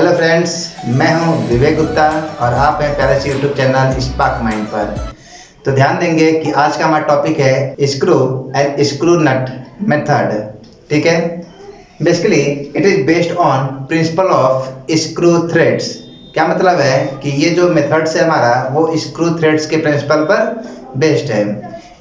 Hello friends, मैं हूं विवेक गुप्ता और आप हैं प्यारे से यूट्यूब चैनल स्पार्क माइंड पर। तो ध्यान देंगे कि आज का हमारा टॉपिक है screw and screw nut method. ठीक है, basically it is based on principle of screw threads. क्या मतलब है कि ये जो मेथड्स है हमारा वो स्क्रू थ्रेड्स के प्रिंसिपल पर बेस्ड है।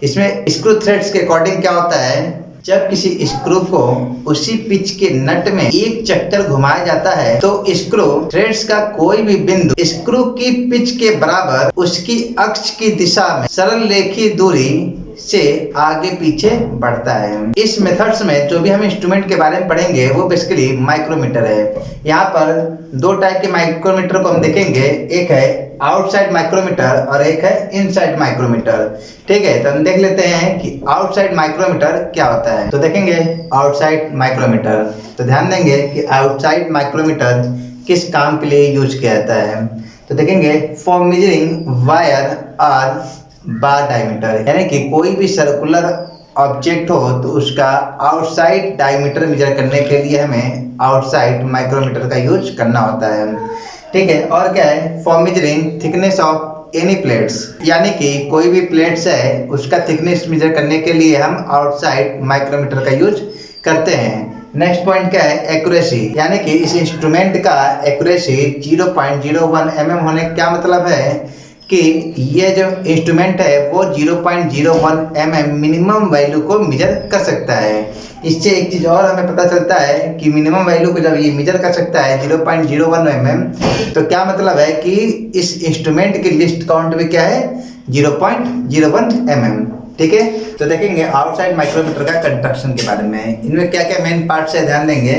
इसमें स्क्रू थ्रेड्स के अकॉर्डिंग क्या होता है, जब किसी स्क्रू को उसी पिच के नट में एक चक्कर घुमाया जाता है तो स्क्रू थ्रेड्स का कोई भी बिंदु स्क्रू की पिच के बराबर उसकी अक्ष की दिशा में सरल रेखीय दूरी से आगे पीछे बढ़ता है। इस मेथड्स में जो भी हम इंस्ट्रूमेंट के बारे में पढ़ेंगे वो बेसिकली माइक्रोमीटर है। यहाँ पर दो टाइप के माइक्रोमीटर को हम देखेंगे, एक है आउटसाइड माइक्रोमीटर और एक है इनसाइड माइक्रोमीटर। ठीक है, तो हम देख लेते हैं कि आउटसाइड माइक्रोमीटर क्या होता है। तो देखेंगे आउटसाइड माइक्रोमीटर, तो ध्यान देंगे कि आउटसाइड माइक्रोमीटर किस काम के लिए यूज किया जाता है। तो देखेंगे फॉर मेजरिंग वायर और बार डायमीटर, यानी कि कोई भी सर्कुलर ऑब्जेक्ट हो तो उसका आउटसाइड डायमीटर मेजर करने के लिए हमें आउटसाइड माइक्रोमीटर का यूज करना होता है। ठीक है, और क्या है, for measuring thickness of any plates, यानी कि कोई भी प्लेट्स है उसका थिकनेस मेजर करने के लिए हम आउटसाइड माइक्रोमीटर का यूज करते हैं। नेक्स्ट पॉइंट क्या है, एक्यूरेसी, यानी कि इस इंस्ट्रूमेंट का एक्यूरेसी 0.01 mm होने का क्या मतलब है कि ये जो इंस्ट्रूमेंट है वो 0.01 mm मिनिमम वैल्यू को मेजर कर सकता है। इससे एक चीज और हमें पता चलता है कि मिनिमम वैल्यू को जब ये मेजर कर सकता है 0.01 mm, तो क्या मतलब है कि इस इंस्ट्रूमेंट की लिस्ट काउंट भी क्या है, 0.01 mm। ठीक है, तो देखेंगे आउटसाइड माइक्रोमीटर का कंस्ट्रक्शन के बारे में। इनमें क्या क्या मेन पार्ट्स है, ध्यान देंगे।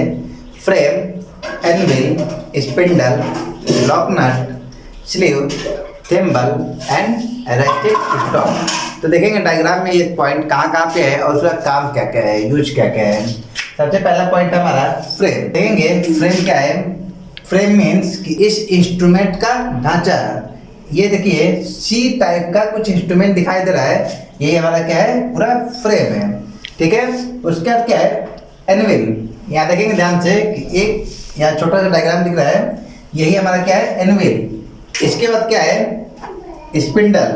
Frame, anvil, spindle, lock nut, sleeve, thimble and ratchet stock. तो देखेंगे डायग्राम में ये पॉइंट कहाँ कहाँ पे है और उसका काम क्या क्या है, यूज क्या क्या है। सबसे पहला पॉइंट हमारा फ्रेम। देखेंगे फ्रेम क्या है, फ्रेम मीन्स कि इस इंस्ट्रूमेंट का ढांचा। ये देखिए सी टाइप का कुछ इंस्ट्रूमेंट दिखाई दे रहा है, ये हमारा क्या है, पूरा फ्रेम है। ठीक है, उसके बाद क्या है, एनविल। यहाँ देखेंगे ध्यान से कि एक यहाँ छोटा सा डायग्राम दिख रहा है, यही हमारा क्या है, एनविल। इसके बाद क्या है, स्पिंडल।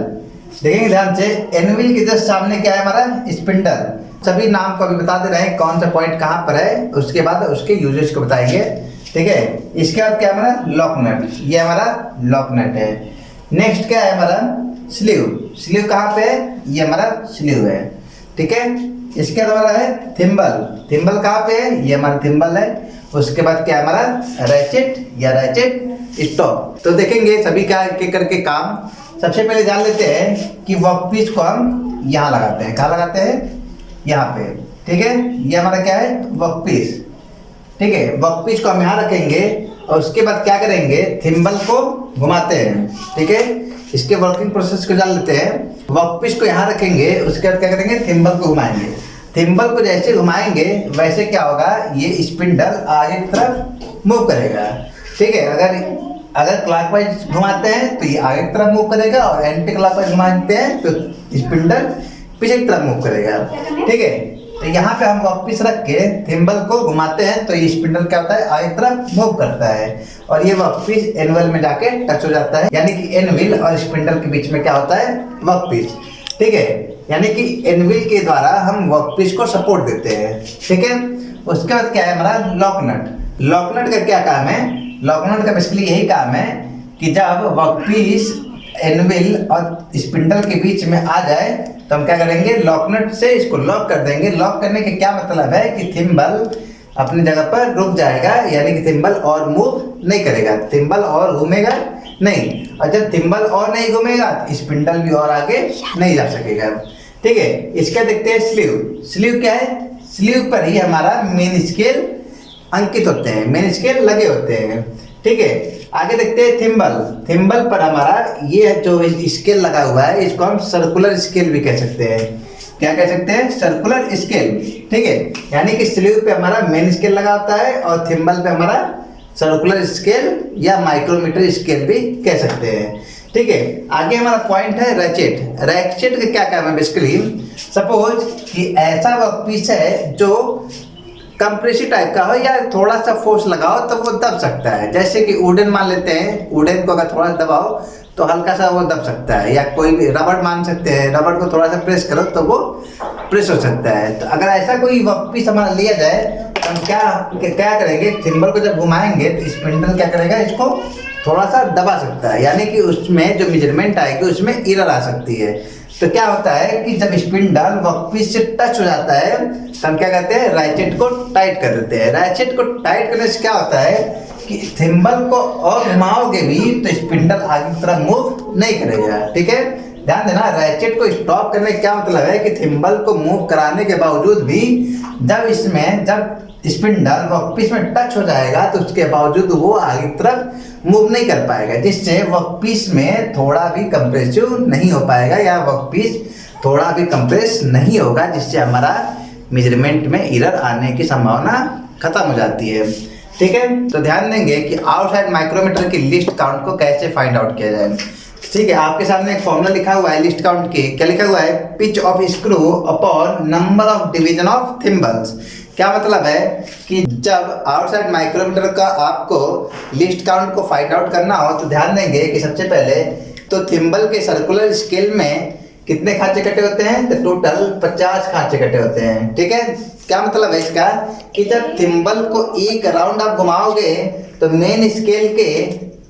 देखेंगे ध्यान से, एनविल के जस्ट सामने क्या है हमारा, स्पिंडल। सभी नाम को अभी बता दे रहे हैं कौन सा पॉइंट कहाँ पर है, उसके बाद उसके यूजेज को बताएंगे। ठीक है, इसके बाद क्या है हमारा, लॉक नट, ये हमारा लॉक नट है। नेक्स्ट क्या है हमारा, स्लीव। स्लीव कहाँ पे है, ये हमारा स्लीव है। ठीक है, इसके बाद हमारा है थिम्बल। थिम्बल कहाँ पे है, ये हमारा थिम्बल है। उसके बाद क्या है हमारा, रैचेट या रैचेट स्टॉक। तो देखेंगे सभी क्या के करके काम। सबसे पहले जान लेते हैं कि वर्कपीस को हम यहाँ लगाते हैं, कहाँ लगाते हैं, यहाँ पे। ठीक है, ये हमारा क्या है, वर्कपीस। ठीक है, वर्कपीस को हम यहाँ रखेंगे और उसके बाद क्या करेंगे, थिम्बल को घुमाते हैं। ठीक है, इसके वर्किंग प्रोसेस को जान लेते हैं। वर्कपीस को यहाँ रखेंगे, उसके बाद क्या करेंगे, थिम्बल को घुमाएंगे। थिम्बल को जैसे घुमाएंगे वैसे क्या होगा, ये स्पिंडल आगे की तरफ मूव करेगा। ठीक है, अगर क्लॉकवाइज घुमाते हैं तो ये आगे की तरफ मूव करेगा और एंटी क्लॉकवाइज घुमाते हैं तो स्पिंडल पीछे की तरफ मूव करेगा। ठीक है, तो यहाँ पे हम वर्कपीस रख के थिम्बल को घुमाते हैं तो ये स्पिंडल क्या होता है, आगे की तरफ मूव करता है और ये वर्कपीस एनविल में जाके टच हो जाता है, यानी कि एनविल और स्पिंडल के बीच में क्या होता है, वर्कपीस। ठीक है, यानी कि एनविल के द्वारा हम वर्कपीस को सपोर्ट देते हैं। ठीक है, उसके बाद क्या है हमारा, लॉक नट। लॉक नट का क्या काम है, लॉक नट का बेसिकली यही काम है कि जब वर्कपीस एनविल और स्पिंडल के बीच में आ जाए तो हम क्या करेंगे, लॉक नट से इसको लॉक कर देंगे। लॉक करने के क्या मतलब है कि थिम्बल अपनी जगह पर रुक जाएगा, यानी कि थिम्बल और मूव नहीं करेगा, थिम्बल और घूमेगा नहीं। और जब थिम्बल और नहीं घूमेगा तो स्पिंडल भी और आगे नहीं जा सकेगा। ठीक है, इसका देखते हैं स्लीव। स्लीव क्या है, स्लीव पर ही हमारा मेन स्केल अंकित होते हैं, मेन स्केल लगे होते हैं। ठीक है, आगे देखते हैं थिम्बल। थिम्बल पर हमारा ये जो स्केल लगा हुआ है इसको हम सर्कुलर स्केल भी कह सकते हैं। क्या कह सकते हैं, सर्कुलर स्केल। ठीक है, यानी कि स्लीव पे हमारा मेन स्केल लगा होता है और थिम्बल पे हमारा सर्कुलर स्केल या माइक्रोमीटर स्केल भी कह सकते हैं। ठीक है, आगे हमारा पॉइंट है रैचेट। रैचेट का क्या काम है, बेसिकली सपोज कि ऐसा वर्कपीस है जो कंप्रेसिव टाइप का हो या थोड़ा सा फोर्स लगाओ तो वो दब सकता है। जैसे कि वुडन मान लेते हैं, वुडन को अगर थोड़ा दबाओ तो हल्का सा वो दब सकता है, या कोई भी रबड़ मान सकते हैं, रबड़ को थोड़ा सा प्रेस करो तो वो प्रेस हो सकता है। तो अगर ऐसा कोई वर्कपीस सामान लिया जाए तो हम क्या करेंगे, थिम्बल को जब घुमाएंगे तो स्पिंडल क्या करेगा, इसको थोड़ा सा दबा सकता है, यानी कि उसमें जो मेजरमेंट आएगी उसमें एरर आ सकती है। तो क्या होता है कि जब स्पिंडल वर्कपीस से टच हो जाता है तो हम क्या करते हैं, रैचेट को टाइट कर देते हैं। रैचेट को टाइट करने से क्या होता है कि थिम्बल को और घुमाओगे भी तो स्पिंडल आगे की तरफ मूव नहीं करेगा। ठीक है, ध्यान देना, रैचेट को स्टॉप करने का क्या मतलब है कि थिम्बल को मूव कराने के बावजूद भी जब स्पिंडल वर्कपीस में टच हो जाएगा तो उसके बावजूद वो आगे की तरफ मूव नहीं कर पाएगा, जिससे वर्कपीस में थोड़ा भी कंप्रेसिव नहीं हो पाएगा या वर्कपीस थोड़ा भी कंप्रेस नहीं होगा, जिससे हमारा मेजरमेंट में एरर आने की संभावना खत्म हो जाती है। ठीक है, तो ध्यान देंगे कि आउटसाइड माइक्रोमीटर की लिस्ट काउंट को कैसे फाइंड आउट किया जाए। ठीक है, आपके सामने एक फॉर्मूला लिखा हुआ है लिस्ट काउंट की। क्या लिखा हुआ है, pitch of screw upon number of division of thimbles. क्या मतलब है कि जब आउटसाइड माइक्रोमीटर का आपको लिस्ट काउंट को फाइंड आउट करना हो तो ध्यान देंगे कि सबसे पहले तो थिम्बल के सर्कुलर स्केल में कितने खांचे कटे होते हैं, तो टोटल 50 खांचे कटे होते हैं। ठीक है, क्या मतलब है इसका कि जब थिम्बल को एक राउंड आप घुमाओगे तो मेन स्केल के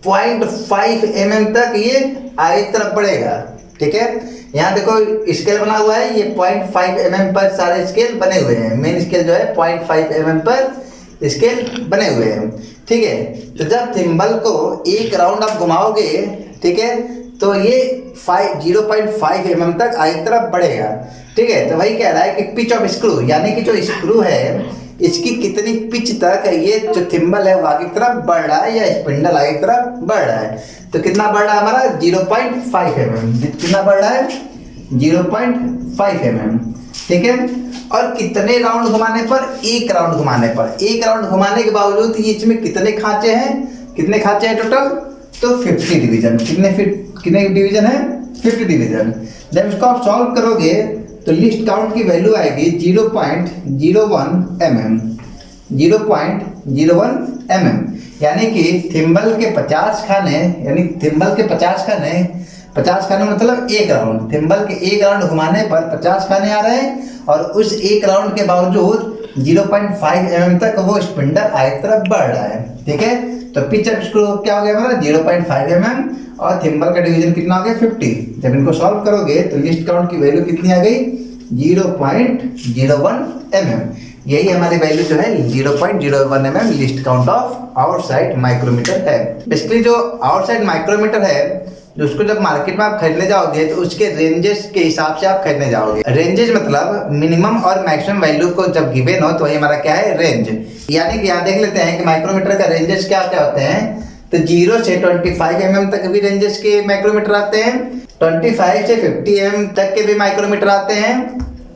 0.5 mm तक ये आगे तरफ बढ़ेगा। ठीक है, यहाँ देखो स्केल बना हुआ है, ये 0.5 mm पर सारे स्केल बने हुए हैं। मेन स्केल जो है 0.5 mm पर स्केल बने हुए हैं। ठीक है, तो जब थिम्बल को एक राउंड आप घुमाओगे, ठीक है, तो ये 0.5 mm तक आगे तरफ बढ़ेगा। ठीक है, तो वही कह रहा है कि पिच ऑफ स्क्रू, यानी कि जो स्क्रू है इसकी कितनी पिच तक ये जो थिम्बल है वो आगे की तरफ बढ़ रहा है या स्पिंडल आगे की तरफ बढ़ रहा है। तो कितना बढ़ रहा है हमारा 0.5 mm, कितना बढ़ रहा है 0.5 mm। ठीक है, और कितने राउंड घुमाने पर, एक राउंड घुमाने पर, एक राउंड घुमाने के बावजूद इसमें कितने खांचे हैं, कितने खांचे हैं टोटल, तो 50 डिवीजन। कितने डिवीजन है, 50 डिवीजन। जब इसको आप सॉल्व करोगे तो लिस्ट काउंट की वैल्यू आएगी 0.01 mm, 0.01 mm, यानी कि थिम्बल के 50 खाने, यानी थिम्बल के 50 खाने मतलब एक राउंड, थिम्बल के एक राउंड घुमाने पर 50 खाने आ रहे हैं और उस एक राउंड के बावजूद 0.5 mm तक वो स्पिंडल आगे तरफ बढ़ रहा है। ठीक है, तो पिच ऑफ स्क्रू क्या हो गया हमारा 0.5 mm और थिम्बल का डिवीजन कितना हो गया 50। जब इनको सॉल्व करोगे तो लिस्ट काउंट की वैल्यू कितनी आ गई 0.01 mm। यही हमारी वैल्यू जो है 0.01 mm least count of outside micrometer है। बेसिकली जो आउटसाइड माइक्रोमीटर है जो उसको जब मार्केट में आप खरीदने जाओगे तो उसके रेंजेस के हिसाब से आप खरीदने जाओगे। रेंजेस मतलब मिनिमम और मैक्सिमम वैल्यू को जब गिवन हो तो वही हमारा क्या है रेंज। यानी कि यहाँ देख लेते हैं कि माइक्रोमीटर का रेंजेस क्या क्या होते हैं। तो 0 से 25 mm तक भी रेंजेस के माइक्रोमीटर आते हैं, 25 से 50 mm तक के भी माइक्रोमीटर आते हैं,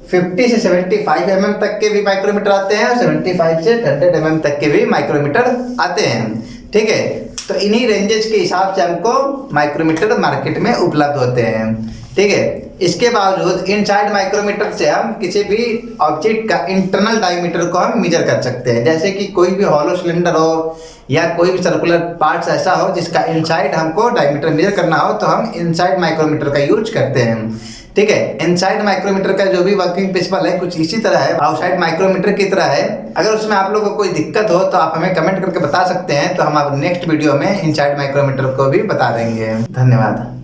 50 से 75 mm तक के भी माइक्रोमीटर आते हैं और 75 से 100 mm तक के भी माइक्रोमीटर आते हैं। ठीक है, तो इन्हीं रेंजेस के हिसाब से हमको माइक्रोमीटर मार्केट में उपलब्ध होते हैं। ठीक है, इसके बावजूद इनसाइड माइक्रोमीटर से हम किसी भी ऑब्जेक्ट का इंटरनल डायमीटर को हम मेजर कर सकते हैं। जैसे कि कोई भी हॉलो सिलेंडर हो या कोई भी सर्कुलर पार्ट्स ऐसा हो जिसका इनसाइड हमको डायमीटर मेजर करना हो तो हम इनसाइड माइक्रोमीटर का यूज करते हैं। ठीक है, इनसाइड माइक्रोमीटर का जो भी वर्किंग प्रिंसिपल है कुछ इसी तरह है, आउटसाइड माइक्रोमीटर की तरह है। अगर उसमें आप लोगों को कोई दिक्कत हो तो आप हमें कमेंट करके बता सकते हैं, तो हम आप नेक्स्ट वीडियो में इनसाइड माइक्रोमीटर को भी बता देंगे। धन्यवाद।